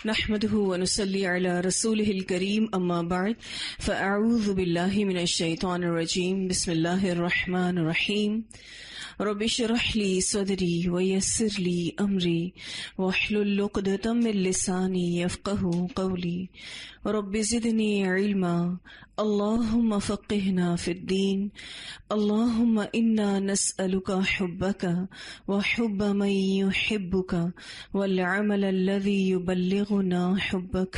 نحمده ونصلي على رسوله الكريم اما بعد فاعوذ بالله من الشيطان الرجيم بسم الله الرحمن الرحيم رب اشرح لي صدري ويسر لي امري واحلل عقدة من لساني يفقهوا قولي رب زدني علما اللهم فقهنا في الدين اللهم انا نسألك حبك وحب من يحبك والعمل الذي يبلغنا حبك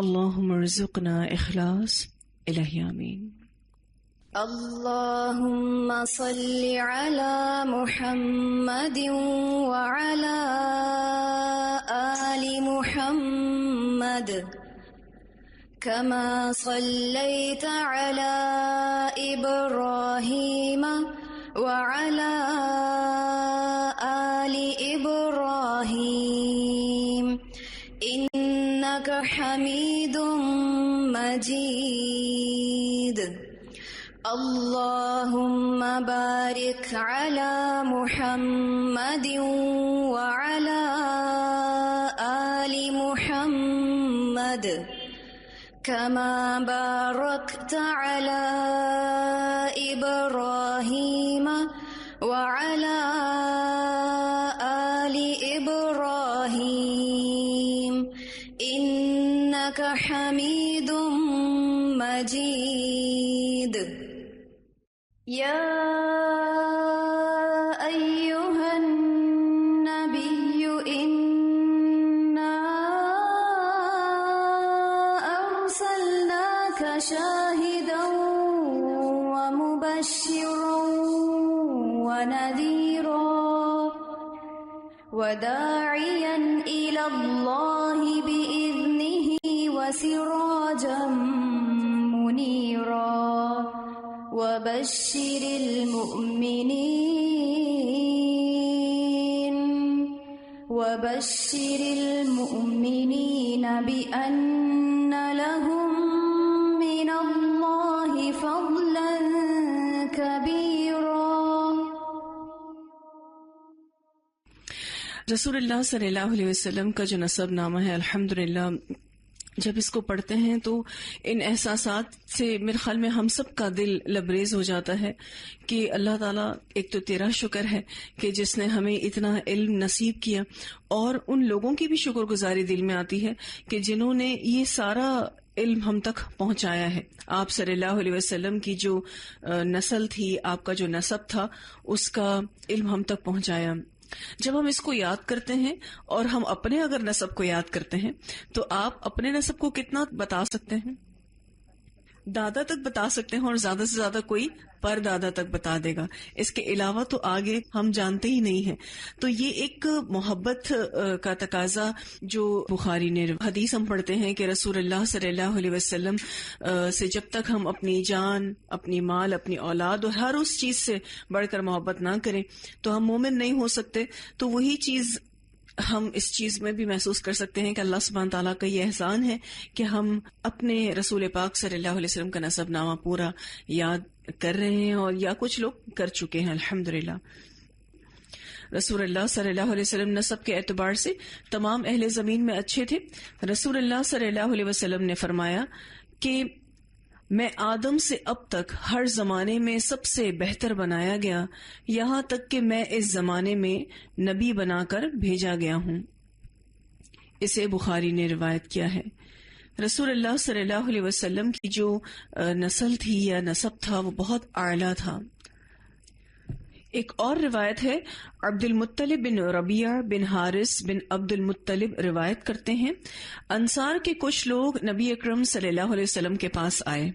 اللهم ارزقنا اخلاص الہی آمین۔ اللهم صل على محمد وعلى آل محمد كما صليت على إبراهيم وعلى آل إبراهيم إنك حميد مجيد۔ اللهم بارك على محمد وعلى آل محمد كما باركت على إبراهيم وعلى آل إبراهيم إنك حميد مجيد۔ يا أيها النبي إنا أرسلناك شاهدا ومبشرا ونذيرا وداعيا إلى الله بإذنه وسراجا منيرا وبشر المؤمنين بأن لهم من الله فضلا كبيرا۔ رسول اللہ صلی اللہ علیہ وسلم کا جو نسب نامہ ہے الحمدللہ، جب اس کو پڑھتے ہیں تو ان احساسات سے میرے خیال میں ہم سب کا دل لبریز ہو جاتا ہے کہ اللہ تعالیٰ ایک تو تیرا شکر ہے کہ جس نے ہمیں اتنا علم نصیب کیا، اور ان لوگوں کی بھی شکر گزاری دل میں آتی ہے کہ جنہوں نے یہ سارا علم ہم تک پہنچایا ہے۔ آپ صلی اللہ علیہ وسلم کی جو نسل تھی، آپ کا جو نسب تھا، اس کا علم ہم تک پہنچایا۔ جب ہم اس کو یاد کرتے ہیں اور ہم اپنے اگر نسب کو یاد کرتے ہیں تو آپ اپنے نسب کو کتنا بتا سکتے ہیں؟ دادا تک بتا سکتے ہیں، اور زیادہ سے زیادہ کوئی پر دادا تک بتا دے گا، اس کے علاوہ تو آگے ہم جانتے ہی نہیں ہیں۔ تو یہ ایک محبت کا تقاضا جو بخاری نے حدیث ہم پڑھتے ہیں کہ رسول اللہ صلی اللہ علیہ وسلم سے جب تک ہم اپنی جان، اپنی مال، اپنی اولاد اور ہر اس چیز سے بڑھ کر محبت نہ کریں تو ہم مومن نہیں ہو سکتے۔ تو وہی چیز ہم اس چیز میں بھی محسوس کر سکتے ہیں کہ اللہ سبحانہ تعالیٰ کا یہ احسان ہے کہ ہم اپنے رسول پاک صلی اللہ علیہ وسلم کا نسب نامہ پورا یاد کر رہے ہیں، اور یا کچھ لوگ کر چکے ہیں الحمدللہ۔ رسول اللہ صلی اللہ علیہ وسلم نسب کے اعتبار سے تمام اہل زمین میں اچھے تھے۔ رسول اللہ صلی اللہ علیہ وسلم نے فرمایا کہ میں آدم سے اب تک ہر زمانے میں سب سے بہتر بنایا گیا، یہاں تک کہ میں اس زمانے میں نبی بنا کر بھیجا گیا ہوں۔ اسے بخاری نے روایت کیا ہے۔ رسول اللہ صلی اللہ علیہ وسلم کی جو نسل تھی یا نسب تھا وہ بہت اعلیٰ تھا۔ ایک اور روایت ہے، عبد المطلب بن ربیعہ بن حارث بن عبد المطلب روایت کرتے ہیں، انصار کے کچھ لوگ نبی اکرم صلی اللہ علیہ وسلم کے پاس آئے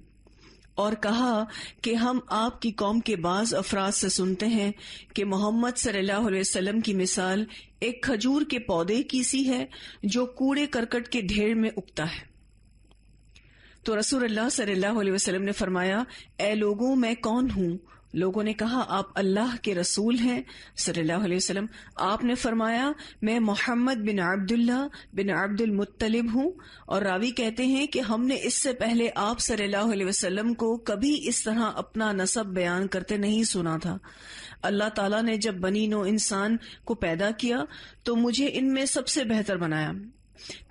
اور کہا کہ ہم آپ کی قوم کے بعض افراد سے سنتے ہیں کہ محمد صلی اللہ علیہ وسلم کی مثال ایک کھجور کے پودے کی سی ہے جو کوڑے کرکٹ کے ڈھیر میں اگتا ہے۔ تو رسول اللہ صلی اللہ علیہ وسلم نے فرمایا، اے لوگوں میں کون ہوں؟ لوگوں نے کہا آپ اللہ کے رسول ہیں صلی اللہ علیہ وسلم۔ آپ نے فرمایا میں محمد بن عبداللہ بن عبد المطلب ہوں، اور راوی کہتے ہیں کہ ہم نے اس سے پہلے آپ صلی اللہ علیہ وسلم کو کبھی اس طرح اپنا نسب بیان کرتے نہیں سنا تھا۔ اللہ تعالیٰ نے جب بنی نوع انسان کو پیدا کیا تو مجھے ان میں سب سے بہتر بنایا،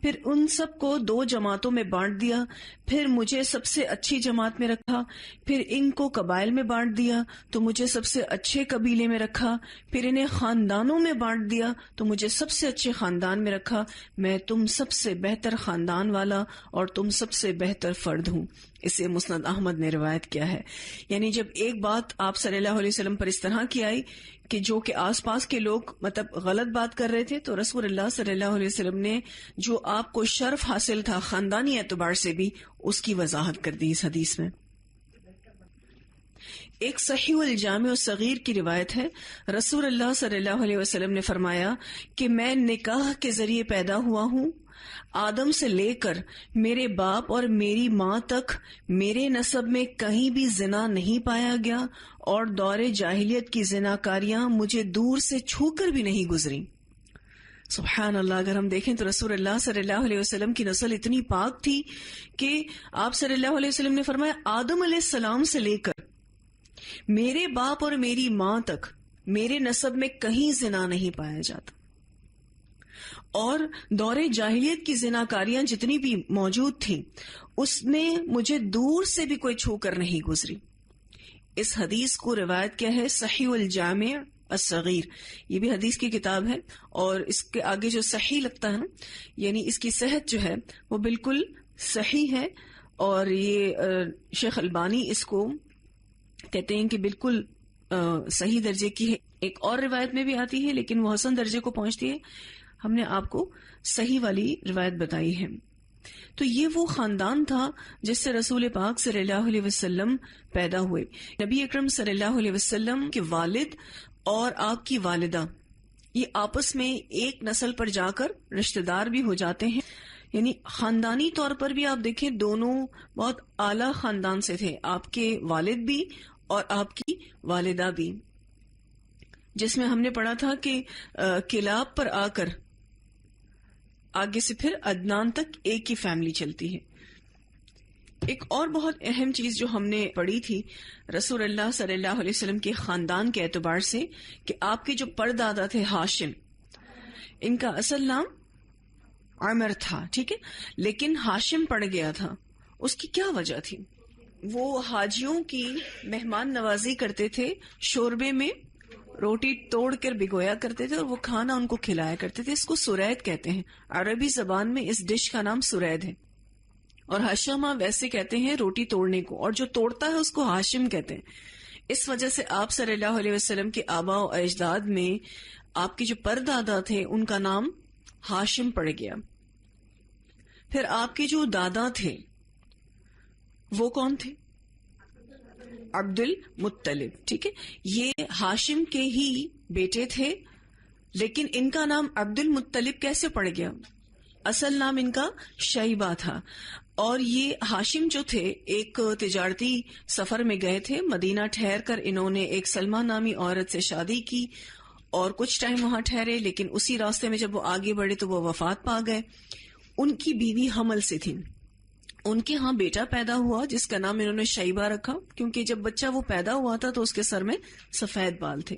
پھر ان سب کو 2 جماعتوں میں بانٹ دیا، پھر مجھے سب سے اچھی جماعت میں رکھا، پھر ان کو قبائل میں بانٹ دیا تو مجھے سب سے اچھے قبیلے میں رکھا، پھر انہیں خاندانوں میں بانٹ دیا تو مجھے سب سے اچھے خاندان میں رکھا، میں تم سب سے بہتر خاندان والا اور تم سب سے بہتر فرد ہوں۔ اسے مسند احمد نے روایت کیا ہے۔ یعنی جب ایک بات آپ صلی اللہ علیہ وسلم پر اس طرح کی آئی کہ جو کہ آس پاس کے لوگ غلط بات کر رہے تھے، تو رسول اللہ صلی اللہ علیہ وسلم نے جو آپ کو شرف حاصل تھا خاندانی اعتبار سے بھی، اس کی وضاحت کر دی اس حدیث میں۔ ایک صحیح الجامع الصغیر کی روایت ہے، رسول اللہ صلی اللہ علیہ وسلم نے فرمایا کہ میں نکاح کے ذریعے پیدا ہوا ہوں، آدم سے لے کر میرے باپ اور میری ماں تک میرے نسب میں کہیں بھی زنا نہیں پایا گیا، اور دور جاہلیت کی زناکاریاں مجھے دور سے چھو کر بھی نہیں گزری۔ سبحان اللہ، اگر ہم دیکھیں تو رسول اللہ صلی اللہ علیہ وسلم کی نسل اتنی پاک تھی کہ آپ صلی اللہ علیہ وسلم نے فرمایا آدم علیہ السلام سے لے کر میرے باپ اور میری ماں تک میرے نسب میں کہیں زنا نہیں پایا جاتا، اور دور جاہلیت کی زناکاریاں جتنی بھی موجود تھیں اس میں مجھے دور سے بھی کوئی چھو کر نہیں گزری۔ اس حدیث کو روایت کیا ہے صحیح الجامع الصغیر، یہ بھی حدیث کی کتاب ہے، اور اس کے آگے جو صحیح لگتا ہے نا، یعنی اس کی صحت جو ہے وہ بالکل صحیح ہے، اور یہ شیخ البانی اس کو کہتے ہیں کہ بالکل صحیح درجے کی ہے۔ ایک اور روایت میں بھی آتی ہے لیکن وہ حسن درجے کو پہنچتی ہے، ہم نے آپ کو صحیح والی روایت بتائی ہے۔ تو یہ وہ خاندان تھا جس سے رسول پاک صلی اللہ علیہ وسلم پیدا ہوئے۔ نبی اکرم صلی اللہ علیہ وسلم کے والد اور آپ کی والدہ یہ آپس میں ایک نسل پر جا کر رشتہ دار بھی ہو جاتے ہیں، یعنی خاندانی طور پر بھی آپ دیکھیں دونوں بہت اعلیٰ خاندان سے تھے، آپ کے والد بھی اور آپ کی والدہ بھی، جس میں ہم نے پڑھا تھا کہ کلاب پر آ کر آگے سے پھر عدنان تک ایک ہی فیملی چلتی ہے۔ ایک اور بہت اہم چیز جو ہم نے پڑھی تھی رسول اللہ صلی اللہ علیہ وسلم کے خاندان کے اعتبار سے کہ آپ کے جو پردادا تھے ہاشم، ان کا اصل نام عمر تھا، ٹھیک ہے، لیکن ہاشم پڑ گیا تھا۔ اس کی کیا وجہ تھی؟ وہ حاجیوں کی مہمان نوازی کرتے تھے، شوربے میں روٹی توڑ کر بھگویا کرتے تھے اور وہ کھانا ان کو کھلایا کرتے تھے۔ اس کو سرید کہتے ہیں، عربی زبان میں اس ڈش کا نام سرید ہے، اور ہاشمہ ویسے کہتے ہیں روٹی توڑنے کو، اور جو توڑتا ہے اس کو ہاشم کہتے ہیں۔ اس وجہ سے آپ صلی اللہ علیہ وسلم کے آباء و اجداد میں آپ کے جو پردادا تھے ان کا نام ہاشم پڑ گیا۔ پھر آپ کے جو دادا تھے وہ کون تھے؟ عبد المطلب، ٹھیک ہے، یہ ہاشم کے ہی بیٹے تھے، لیکن ان کا نام عبد المطلب کیسے پڑ گیا؟ اصل نام ان کا شیبہ تھا، اور یہ ہاشم جو تھے ایک تجارتی سفر میں گئے تھے، مدینہ ٹھہر کر انہوں نے ایک سلمہ نامی عورت سے شادی کی اور کچھ ٹائم وہاں ٹھہرے، لیکن اسی راستے میں جب وہ آگے بڑھے تو وہ وفات پا گئے۔ ان کی بیوی حمل سے تھی، ان کے ہاں بیٹا پیدا ہوا جس کا نام انہوں نے شیبہ رکھا، کیونکہ جب بچہ وہ پیدا ہوا تھا تو اس کے سر میں سفید بال تھے۔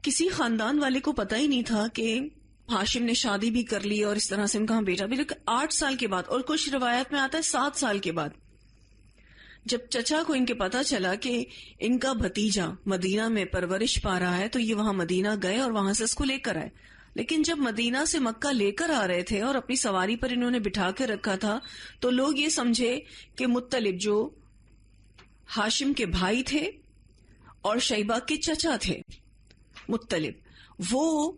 کسی خاندان والے کو پتہ ہی نہیں تھا کہ ہاشم نے شادی بھی کر لی اور اس طرح سے ان کا بیٹا بھی، لیکن 8 سال کے بعد، اور کچھ روایت میں آتا ہے 7 سال کے بعد، جب چچا کو ان کے پتا چلا کہ ان کا بھتیجا مدینہ میں پرورش پا رہا ہے تو یہ وہاں مدینہ گئے اور وہاں سے اس کو لے کر آئے۔ لیکن جب مدینہ سے مکہ لے کر آ رہے تھے اور اپنی سواری پر انہوں نے بٹھا کے رکھا تھا تو لوگ یہ سمجھے کہ مطلب جو ہاشم کے بھائی تھے اور شیبہ کے چچا تھے مطلب، وہ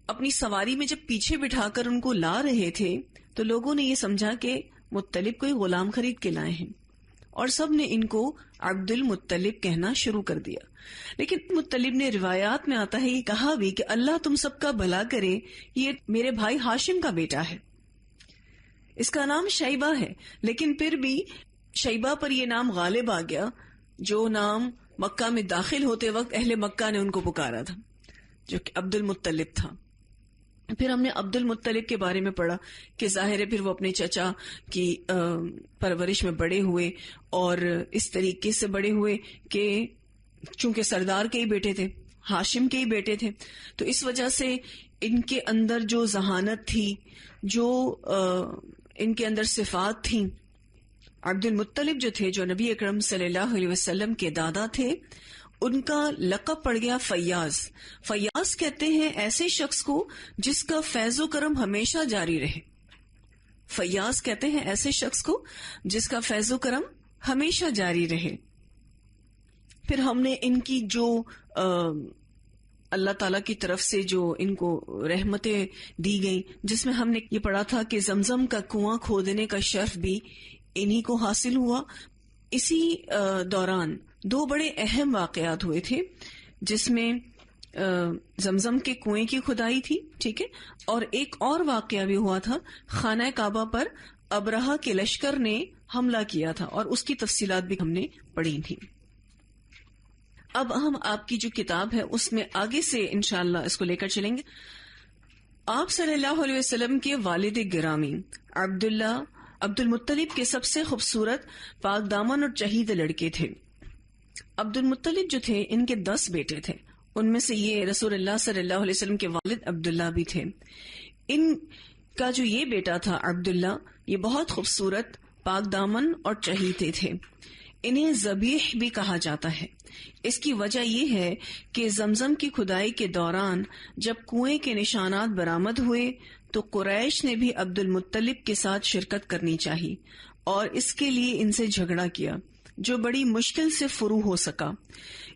اپنی سواری میں جب پیچھے بٹھا کر ان کو لا رہے تھے تو لوگوں نے یہ سمجھا کہ مطلب کوئی غلام خرید کے لائے ہیں، اور سب نے ان کو عبد المطلب کہنا شروع کر دیا۔ لیکن مطلب نے روایات میں آتا ہے یہ کہا بھی کہ اللہ تم سب کا بھلا کرے، یہ میرے بھائی ہاشم کا بیٹا ہے، اس کا نام شیبہ ہے، لیکن پھر بھی شیبہ پر یہ نام غالب آ گیا جو نام مکہ میں داخل ہوتے وقت اہل مکہ نے ان کو پکارا تھا، جو کہ عبد المطلب تھا۔ پھر ہم نے عبد المطلب کے بارے میں پڑھا کہ ظاہر ہے پھر وہ اپنے چچا کی پرورش میں بڑے ہوئے، اور اس طریقے سے بڑے ہوئے کہ چونکہ سردار کے ہی بیٹے تھے، ہاشم کے ہی بیٹے تھے، تو اس وجہ سے ان کے اندر جو ذہانت تھی، جو ان کے اندر صفات تھیں. عبد المطلب جو تھے، جو نبی اکرم صلی اللہ علیہ وسلم کے دادا تھے، ان کا لقب پڑ گیا فیاض. فیاض کہتے ہیں ایسے شخص کو جس کا فیض و کرم ہمیشہ جاری رہے. فیاض کہتے ہیں ایسے شخص کو جس کا فیض و کرم ہمیشہ جاری رہے. پھر ہم نے ان کی جو اللہ تعالیٰ کی طرف سے جو ان کو رحمتیں دی گئیں، جس میں ہم نے یہ پڑھا تھا کہ زمزم کا کنواں کھودنے کا شرف بھی انہی کو حاصل ہوا. اسی دوران 2 بڑے اہم واقعات ہوئے تھے، جس میں زمزم کے کنویں کی کھدائی تھی، ٹھیک ہے، اور ایک اور واقعہ بھی ہوا تھا. خانہ کعبہ پر ابرہہ کے لشکر نے حملہ کیا تھا، اور اس کی تفصیلات بھی ہم نے پڑھی تھی. اب ہم آپ کی جو کتاب ہے اس میں آگے سے انشاءاللہ اس کو لے کر چلیں گے. آپ صلی اللہ علیہ وسلم کے والد گرامی عبد المطلب کے سب سے خوبصورت پاک دامن اور چہید لڑکے تھے. عبد المطلب جو تھے، ان کے 10 بیٹے تھے. ان میں سے یہ رسول اللہ صلی اللہ علیہ وسلم کے والد عبداللہ بھی تھے. ان کا جو یہ بیٹا تھا عبداللہ، یہ بہت خوبصورت پاک دامن اور چہیتے تھے. انہیں ذبیح بھی کہا جاتا ہے. اس کی وجہ یہ ہے کہ زمزم کی کھدائی کے دوران جب کنویں کے نشانات برآمد ہوئے تو قریش نے بھی عبد المطلب کے ساتھ شرکت کرنی چاہی، اور اس کے لیے ان سے جھگڑا کیا، جو بڑی مشکل سے فرو ہو سکا.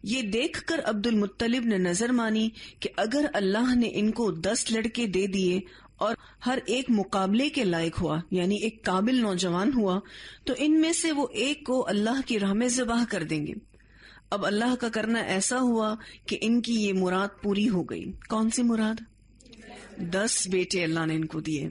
یہ دیکھ کر عبد المطلب نے نظر مانی کہ اگر اللہ نے ان کو 10 لڑکے دے دیے اور ہر ایک مقابلے کے لائق ہوا، یعنی ایک قابل نوجوان ہوا، تو ان میں سے وہ ایک کو اللہ کی راہ میں ذبح کر دیں گے. اب اللہ کا کرنا ایسا ہوا کہ ان کی یہ مراد پوری ہو گئی. کون سی مراد؟ 10 بیٹے اللہ نے ان کو دیے.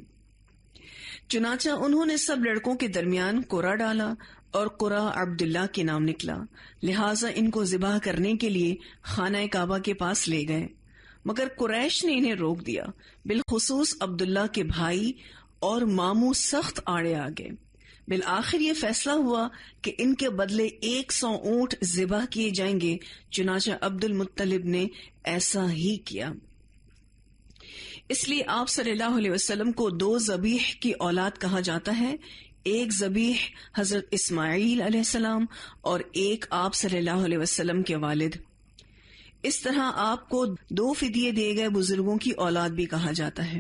چنانچہ انہوں نے سب لڑکوں کے درمیان قرہ ڈالا، اور قرہ عبداللہ کے نام نکلا. لہٰذا ان کو ذبح کرنے کے لیے خانہ کعبہ کے پاس لے گئے، مگر قریش نے انہیں روک دیا. بالخصوص عبداللہ کے بھائی اور ماموں سخت آڑے آ گئے. بالآخر یہ فیصلہ ہوا کہ ان کے بدلے 100 اونٹ ذبح کیے جائیں گے. چنانچہ عبد المطلب نے ایسا ہی کیا. اس لیے آپ صلی اللہ علیہ وسلم کو 2 ذبیح کی اولاد کہا جاتا ہے. ایک ذبیح حضرت اسماعیل علیہ السلام اور ایک آپ صلی اللہ علیہ وسلم کے والد. اس طرح آپ کو 2 فدیے دیے گئے بزرگوں کی اولاد بھی کہا جاتا ہے،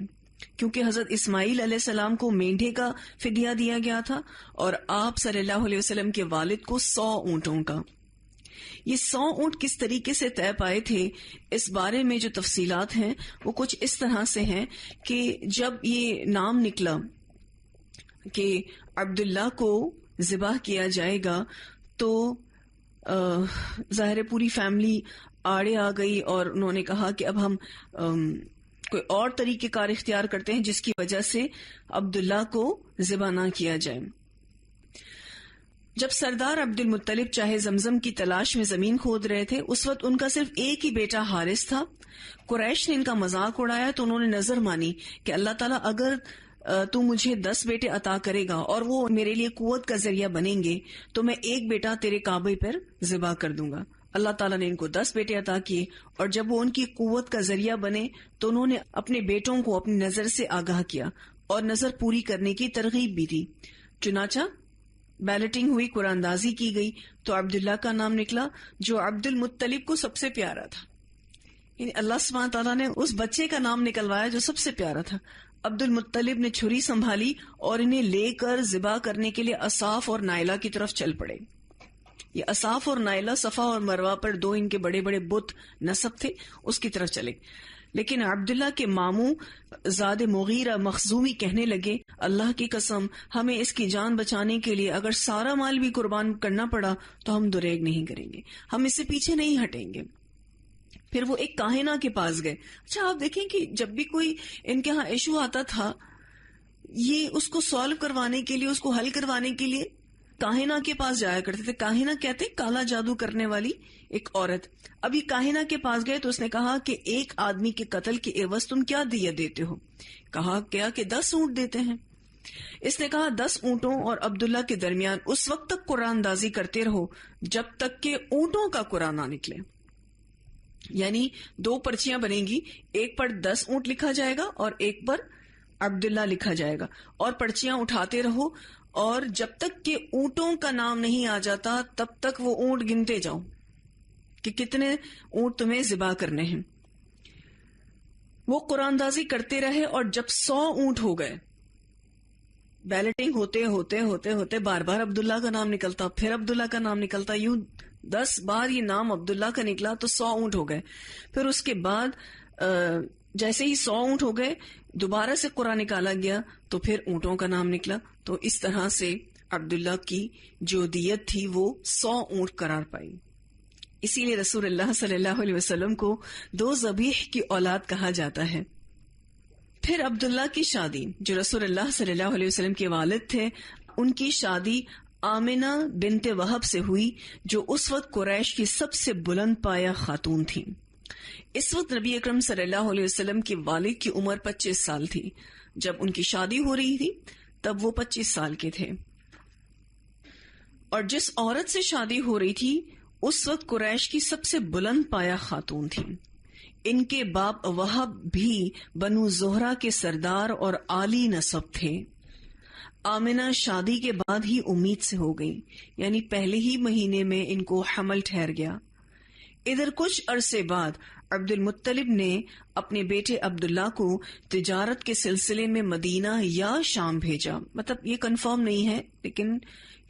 کیونکہ حضرت اسماعیل علیہ السلام کو مینڈھے کا فدیہ دیا گیا تھا اور آپ صلی اللہ علیہ وسلم کے والد کو 100 اونٹوں کا. یہ 100 اونٹ کس طریقے سے طے پائے تھے، اس بارے میں جو تفصیلات ہیں وہ کچھ اس طرح سے ہیں کہ جب یہ نام نکلا کہ عبداللہ کو ذبح کیا جائے گا تو ظاہر پوری فیملی آڑے آ گئی، اور انہوں نے کہا کہ اب ہم کوئی اور طریقہ کار اختیار کرتے ہیں جس کی وجہ سے عبداللہ کو ذبح نہ کیا جائے. جب سردار عبد المطلب چاہے زمزم کی تلاش میں زمین کھود رہے تھے، اس وقت ان کا صرف ایک ہی بیٹا حارث تھا. قریش نے ان کا مذاق اڑایا تو انہوں نے نظر مانی کہ اللہ تعالیٰ اگر تو مجھے 10 بیٹے عطا کرے گا اور وہ میرے لیے قوت کا ذریعہ بنیں گے تو میں ایک بیٹا تیرے کعبے پر ذبح کر دوں گا. اللہ تعالیٰ نے ان کو 10 بیٹے عطا کیے، اور جب وہ ان کی قوت کا ذریعہ بنے تو انہوں نے اپنے بیٹوں کو اپنی نظر سے آگاہ کیا اور نظر پوری کرنے کی ترغیب بھی دی. چنانچہ بیلٹنگ ہوئی، قرآن اندازی کی گئی تو عبداللہ کا نام نکلا، جو عبد المطلب کو سب سے پیارا تھا. یعنی اللہ سبحانہ تعالیٰ نے اس بچے کا نام نکلوایا جو سب سے پیارا تھا. عبد المطلب نے چھری سنبھالی اور انہیں لے کر ذبح کرنے کے لیے اصاف اور نائلہ کی طرف چل پڑے. یہ اصاف اور نائلہ صفا اور مروہ پر 2 ان کے بڑے بڑے بت نصب تھے، اس کی طرف چلے. لیکن عبداللہ کے ماموں زاد مغیرہ مخزومی کہنے لگے، اللہ کی قسم ہمیں اس کی جان بچانے کے لیے اگر سارا مال بھی قربان کرنا پڑا تو ہم دریغ نہیں کریں گے، ہم اس سے پیچھے نہیں ہٹیں گے. پھر وہ ایک کاہنہ کے پاس گئے. اچھا آپ دیکھیں کہ جب بھی کوئی ان کے ہاں ایشو آتا تھا، یہ اس کو سالو کروانے کے لیے، اس کو حل کروانے کے لیے کاہنہ کے پاس جایا کرتے تھے. کاہنہ کہتے کالا جادو کرنے والی ایک عورت. اب یہ کاہنہ کے پاس گئے تو اس نے کہا کہ ایک آدمی کے قتل کے عوض تم کیا دیہ دیتے ہو؟ کہا کیا کہ 10 اونٹ دیتے ہیں. اس نے کہا 10 اونٹوں اور عبداللہ کے درمیان اس وقت تک قرآن اندازی کرتے رہو جب تک کہ اونٹوں کا قرآن نہ نکلے. یعنی 2 پرچیاں بنیں گی، ایک پر 10 اونٹ لکھا جائے گا اور ایک پر عبداللہ لکھا جائے گا، اور پرچیاں اٹھاتے رہو، اور جب تک کہ اونٹوں کا نام نہیں آ جاتا تب تک وہ اونٹ گنتے جاؤ کہ کتنے اونٹ تمہیں ذبح کرنے ہیں. وہ قرآن دازی کرتے رہے، اور جب 100 اونٹ ہو گئے، بیلٹنگ ہوتے ہوتے ہوتے ہوتے بار بار عبداللہ کا نام نکلتا، پھر عبداللہ کا نام نکلتا، یوں 10 بار یہ نام عبداللہ کا نکلا تو 100 اونٹ ہو گئے. پھر اس کے بعد جیسے ہی 100 اونٹ ہو گئے دوبارہ سے قرآن نکالا گیا تو پھر اونٹوں کا نام نکلا. تو اس طرح سے عبداللہ کی جو دیت تھی وہ 100 اونٹ قرار پائی. اسی لیے رسول اللہ صلی اللہ علیہ وسلم کو 2 ذبیح کی اولاد کہا جاتا ہے. پھر عبداللہ کی شادی، جو رسول اللہ صلی اللہ علیہ وسلم کے والد تھے، ان کی شادی آمنہ بنت وہب سے ہوئی، جو اس وقت قریش کی سب سے بلند پایہ خاتون تھی. اس وقت نبی اکرم صلی اللہ علیہ وسلم کے والد کی عمر 25 سال تھی. جب ان کی شادی ہو رہی تھی تب وہ 25 سال کے تھے، اور جس عورت سے شادی ہو رہی تھی اس وقت قریش کی سب سے بلند پایہ خاتون تھی. ان کے باپ وہب بھی بنو زہرہ کے سردار اور عالی نسب تھے. آمنہ شادی کے بعد ہی امید سے ہو گئی، یعنی پہلے ہی مہینے میں ان کو حمل ٹھہر گیا. ادھر کچھ عرصے بعد عبد المطلب نے اپنے بیٹے عبداللہ کو تجارت کے سلسلے میں مدینہ یا شام بھیجا. مطلب یہ کنفرم نہیں ہے، لیکن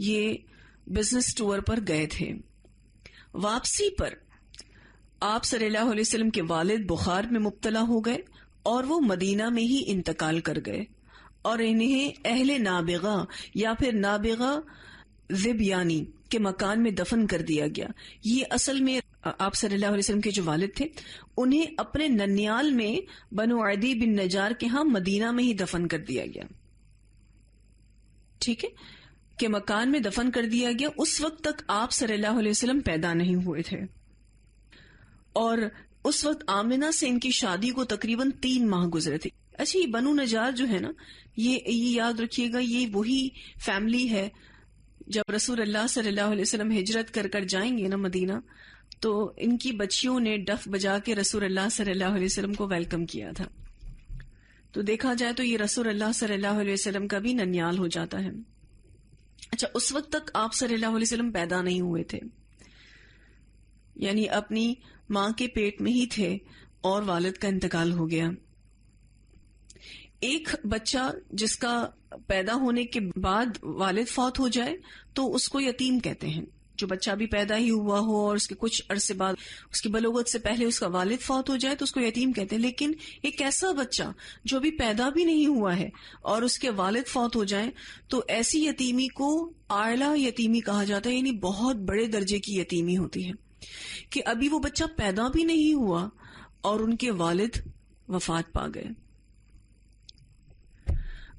یہ بزنس ٹور پر گئے تھے. واپسی پر آپ صلی اللہ علیہ وسلم کے والد بخار میں مبتلا ہو گئے اور وہ مدینہ میں ہی انتقال کر گئے، اور انہیں اہل نابغہ یا پھر نابغہ ذبیانی کے مکان میں دفن کر دیا گیا. یہ اصل میں آپ صلی اللہ علیہ وسلم کے جو والد تھے انہیں اپنے ننیال میں بنو عدی بن نجار کے ہاں مدینہ میں ہی دفن کر دیا گیا. ٹھیک ہے، کہ مکان میں دفن کر دیا گیا. اس وقت تک آپ صلی اللہ علیہ وسلم پیدا نہیں ہوئے تھے، اور اس وقت آمنہ سے ان کی شادی کو تقریباً 3 ماہ گزرے تھے. اچھا، یہ بنو نجار جو ہے نا، یہ یاد رکھیے گا، یہ وہی فیملی ہے جب رسول اللہ صلی اللہ علیہ وسلم ہجرت کر کر جائیں گے نا مدینہ، تو ان کی بچیوں نے ڈف بجا کے رسول اللہ صلی اللہ علیہ وسلم کو ویلکم کیا تھا. تو دیکھا جائے تو یہ رسول اللہ صلی اللہ علیہ وسلم کا بھی ننیال ہو جاتا ہے. اچھا، اس وقت تک آپ صلی اللہ علیہ وسلم پیدا نہیں ہوئے تھے، یعنی اپنی ماں کے پیٹ میں ہی تھے اور والد کا انتقال ہو گیا. ایک بچہ جس کا پیدا ہونے کے بعد والد فوت ہو جائے تو اس کو یتیم کہتے ہیں. جو بچہ بھی پیدا ہی ہوا ہو اور اس کے کچھ عرصے بعد اس کی بلوغت سے پہلے اس کا والد فوت ہو جائے تو اس کو یتیم کہتے ہیں. لیکن ایک ایسا بچہ جو بھی پیدا بھی نہیں ہوا ہے اور اس کے والد فوت ہو جائیں تو ایسی یتیمی کو اعلیٰ یتیمی کہا جاتا ہے، یعنی بہت بڑے درجے کی یتیمی ہوتی ہے کہ ابھی وہ بچہ پیدا بھی نہیں ہوا اور ان کے والد وفات پا گئے.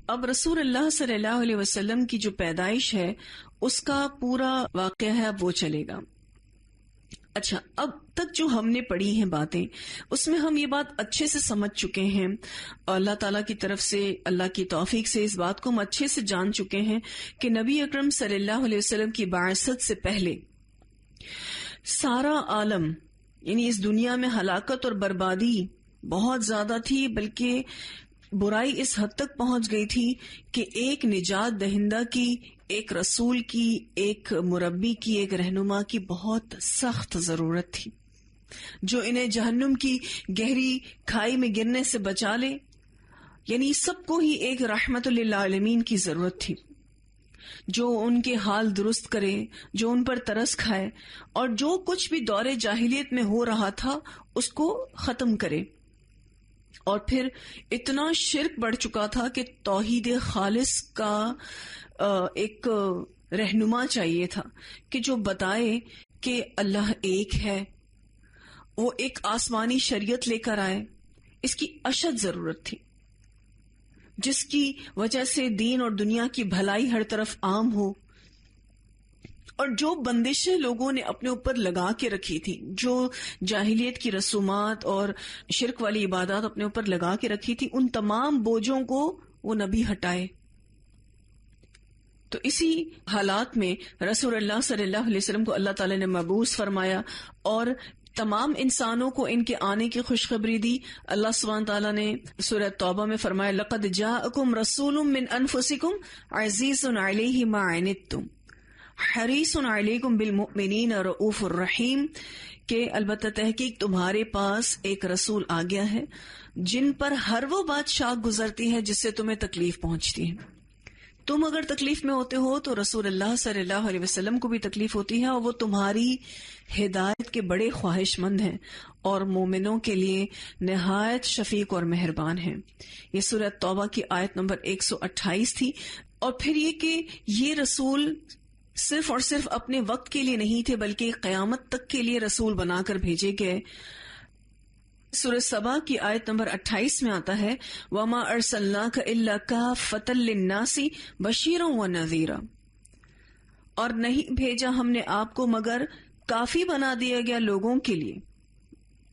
اب رسول اللہ صلی اللہ علیہ وسلم کی جو پیدائش ہے اس کا پورا واقعہ ہے، اب وہ چلے گا. اچھا، اب تک جو ہم نے پڑھی ہیں باتیں اس میں ہم یہ بات اچھے سے سمجھ چکے ہیں، اللہ تعالیٰ کی طرف سے، اللہ کی توفیق سے اس بات کو ہم اچھے سے جان چکے ہیں کہ نبی اکرم صلی اللہ علیہ وسلم کی بعثت سے پہلے سارا عالم، یعنی اس دنیا میں ہلاکت اور بربادی بہت زیادہ تھی، بلکہ برائی اس حد تک پہنچ گئی تھی کہ ایک نجات دہندہ کی، ایک رسول کی، ایک مربی کی، ایک رہنما کی بہت سخت ضرورت تھی، جو انہیں جہنم کی گہری کھائی میں گرنے سے بچا لے. یعنی سب کو ہی ایک رحمت للعالمین کی ضرورت تھی، جو ان کے حال درست کرے، جو ان پر ترس کھائے، اور جو کچھ بھی دور جاہلیت میں ہو رہا تھا اس کو ختم کرے. اور پھر اتنا شرک بڑھ چکا تھا کہ توحید خالص کا ایک رہنما چاہیے تھا کہ جو بتائے کہ اللہ ایک ہے، وہ ایک آسمانی شریعت لے کر آئے. اس کی اشد ضرورت تھی، جس کی وجہ سے دین اور دنیا کی بھلائی ہر طرف عام ہو. اور جو بندشیں لوگوں نے اپنے اوپر لگا کے رکھی تھی، جو جاہلیت کی رسومات اور شرک والی عبادات اپنے اوپر لگا کے رکھی تھی، ان تمام بوجھوں کو وہ نبی ہٹائے. تو اسی حالات میں رسول اللہ صلی اللہ علیہ وسلم کو اللہ تعالی نے مبعوث فرمایا اور تمام انسانوں کو ان کے آنے کی خوشخبری دی. اللہ سبحانہ تعالیٰ نے سورہ توبہ میں فرمایا لقد جاءکم رسول من انفسکم عزیز علیہ ما عنتم حریص علیکم بالمؤمنین رؤوف الرحیم، کہ البتہ تحقیق تمہارے پاس ایک رسول آ گیا ہے جن پر ہر وہ بات شاق گزرتی ہے جس سے تمہیں تکلیف پہنچتی ہے. تم اگر تکلیف میں ہوتے ہو تو رسول اللہ صلی اللہ علیہ وسلم کو بھی تکلیف ہوتی ہے، اور وہ تمہاری ہدایت کے بڑے خواہش مند ہیں اور مومنوں کے لیے نہایت شفیق اور مہربان ہیں. یہ سورہ توبہ کی آیت نمبر 128 تھی. اور پھر یہ کہ یہ رسول صرف اور صرف اپنے وقت کے لیے نہیں تھے بلکہ قیامت تک کے لیے رسول بنا کر بھیجے گئے. سورہ سبا کی آیت نمبر 28 میں آتا ہے وَمَا أَرْسَلْنَاكَ إِلَّا كَافَّةً لِلنَّاسِ بَشِيرًا وَنَذِيرًا، اور نہیں بھیجا ہم نے آپ کو مگر کافی بنا دیا گیا لوگوں کے لیے،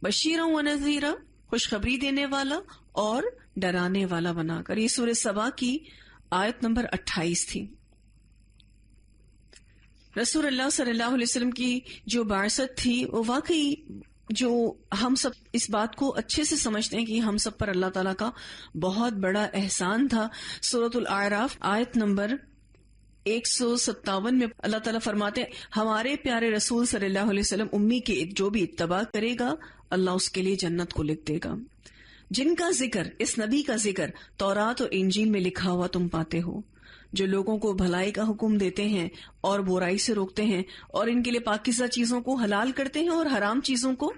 بشیرًا ونذیرًا، خوشخبری دینے والا اور ڈرانے والا بنا کر. یہ سورہ سبا کی آیت نمبر 28 تھی. رسول اللہ صلی اللہ علیہ وسلم کی جو بعثت تھی وہ واقعی جو ہم سب اس بات کو اچھے سے سمجھتے ہیں کہ ہم سب پر اللہ تعالیٰ کا بہت بڑا احسان تھا. سورۃ الاعراف آیت نمبر 157 میں اللہ تعالیٰ فرماتے ہیں ہمارے پیارے رسول صلی اللہ علیہ وسلم امی کی جو بھی اتباع کرے گا اللہ اس کے لیے جنت کو لکھ دے گا. جن کا ذکر، اس نبی کا ذکر تورات اور انجیل میں لکھا ہوا تم پاتے ہو، جو لوگوں کو بھلائی کا حکم دیتے ہیں اور برائی سے روکتے ہیں اور ان کے لیے پاکیزہ چیزوں کو حلال کرتے ہیں اور حرام چیزوں کو،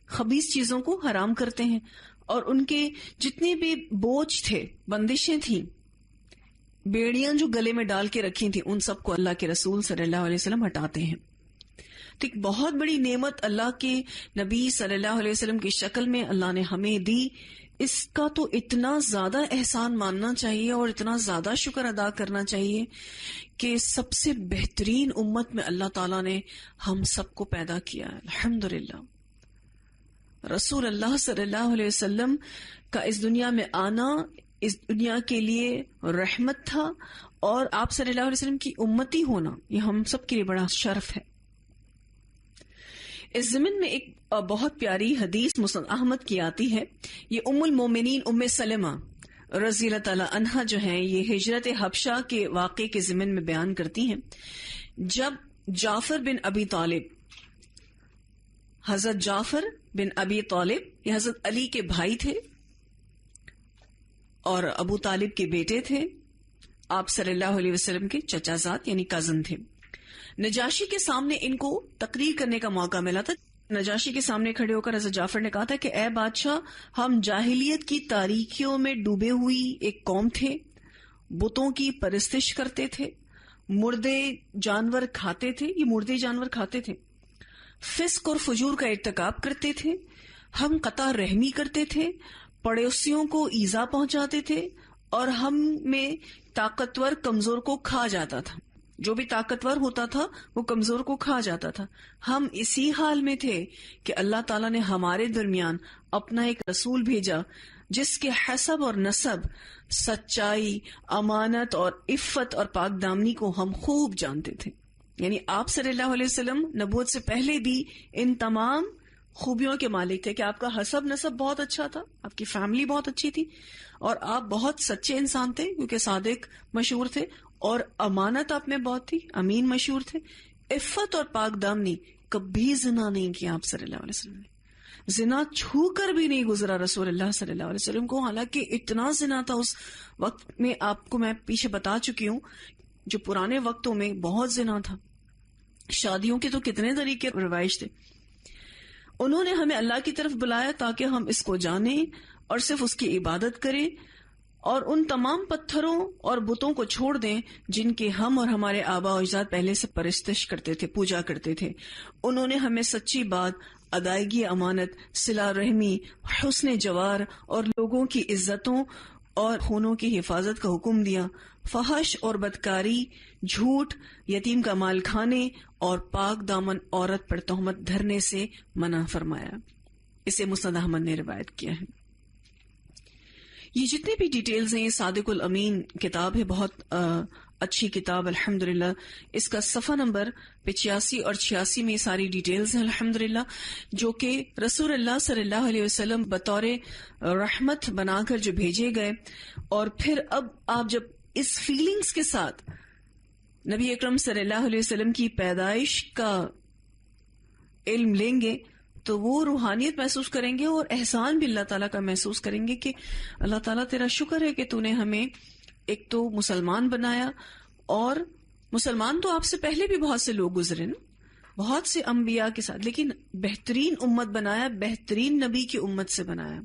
خبیث چیزوں کو حرام کرتے ہیں، اور ان کے جتنے بھی بوجھ تھے، بندشیں تھیں، بیڑیاں جو گلے میں ڈال کے رکھی تھیں، ان سب کو اللہ کے رسول صلی اللہ علیہ وسلم ہٹاتے ہیں. تو ایک بہت بڑی نعمت اللہ کے نبی صلی اللہ علیہ وسلم کی شکل میں اللہ نے ہمیں دی. اس کا تو اتنا زیادہ احسان ماننا چاہیے اور اتنا زیادہ شکر ادا کرنا چاہیے کہ سب سے بہترین امت میں اللہ تعالیٰ نے ہم سب کو پیدا کیا ہے. الحمدللہ رسول اللہ صلی اللہ علیہ وسلم کا اس دنیا میں آنا اس دنیا کے لیے رحمت تھا، اور آپ صلی اللہ علیہ وسلم کی امتی ہونا یہ ہم سب کے لیے بڑا شرف ہے. اس ضمن میں ایک بہت پیاری حدیث مسند احمد کی آتی ہے. یہ ام المومنین ام سلمہ رضی اللہ تعالی عنہا جو ہیں یہ ہجرت حبشہ کے واقعے کے ضمن میں بیان کرتی ہیں. جب جعفر بن ابی طالب، حضرت جعفر بن ابی طالب یہ حضرت علی کے بھائی تھے اور ابو طالب کے بیٹے تھے، آپ صلی اللہ علیہ وسلم کے چچا زاد یعنی کزن تھے. نجاشی کے سامنے ان کو تقریر کرنے کا موقع ملا تھا. نجاشی کے سامنے کھڑے ہو کر حضرت جعفر نے کہا تھا کہ اے بادشاہ، ہم جاہلیت کی تاریکیوں میں ڈوبے ہوئی ایک قوم تھے، بتوں کی پرستش کرتے تھے، مردے جانور کھاتے تھے، یہ مردے جانور کھاتے تھے، فسق اور فجور کا ارتکاب کرتے تھے، ہم قطع رحمی کرتے تھے، پڑوسیوں کو ایذا پہنچاتے تھے، اور ہم میں طاقتور کمزور کو کھا جاتا تھا. جو بھی طاقتور ہوتا تھا وہ کمزور کو کھا جاتا تھا. ہم اسی حال میں تھے کہ اللہ تعالیٰ نے ہمارے درمیان اپنا ایک رسول بھیجا جس کے حسب اور نسب، سچائی، امانت اور عفت اور پاک دامنی کو ہم خوب جانتے تھے. یعنی آپ صلی اللہ علیہ وسلم نبوت سے پہلے بھی ان تمام خوبیوں کے مالک تھے کہ آپ کا حسب نسب بہت اچھا تھا، آپ کی فیملی بہت اچھی تھی، اور آپ بہت سچے انسان تھے کیونکہ صادق مشہور تھے، اور امانت آپ میں بہت تھی، امین مشہور تھے. عفت اور پاک دامنی، کبھی زنا نہیں کیا آپ صلی اللہ علیہ وسلم نے، زنا چھو کر بھی نہیں گزرا رسول اللہ صلی اللہ علیہ وسلم کو. حالانکہ اتنا زنا تھا اس وقت میں، آپ کو میں پیچھے بتا چکی ہوں، جو پرانے وقتوں میں بہت زنا تھا. شادیوں کے تو کتنے طریقے روایج تھے. انہوں نے ہمیں اللہ کی طرف بلایا تاکہ ہم اس کو جانیں اور صرف اس کی عبادت کریں اور ان تمام پتھروں اور بتوں کو چھوڑ دیں جن کے ہم اور ہمارے آبا و اجداد پہلے سے پرستش کرتے تھے، پوجا کرتے تھے. انہوں نے ہمیں سچی بات، ادائیگی امانت، صلہ رحمی، حسن جوار اور لوگوں کی عزتوں اور خونوں کی حفاظت کا حکم دیا. فحش اور بدکاری، جھوٹ، یتیم کا مال کھانے اور پاک دامن عورت پر تہمت دھرنے سے منع فرمایا. اسے مسند احمد نے روایت کیا ہے. یہ جتنے بھی ڈیٹیلز ہیں یہ صادق الامین کتاب ہے، بہت اچھی کتاب الحمدللہ. اس کا صفحہ نمبر 85 اور 86 میں ساری ڈیٹیلز ہیں الحمدللہ، جو کہ رسول اللہ صلی اللہ علیہ وسلم بطور رحمت بنا کر جو بھیجے گئے. اور پھر اب آپ جب اس فیلنگز کے ساتھ نبی اکرم صلی اللہ علیہ وسلم کی پیدائش کا علم لیں گے تو وہ روحانیت محسوس کریں گے اور احسان بھی اللہ تعالیٰ کا محسوس کریں گے کہ اللہ تعالیٰ تیرا شکر ہے کہ تو نے ہمیں ایک تو مسلمان بنایا، اور مسلمان تو آپ سے پہلے بھی بہت سے لوگ گزرے نا، بہت سے انبیاء کے ساتھ، لیکن بہترین امت بنایا، بہترین نبی کی امت سے بنایا.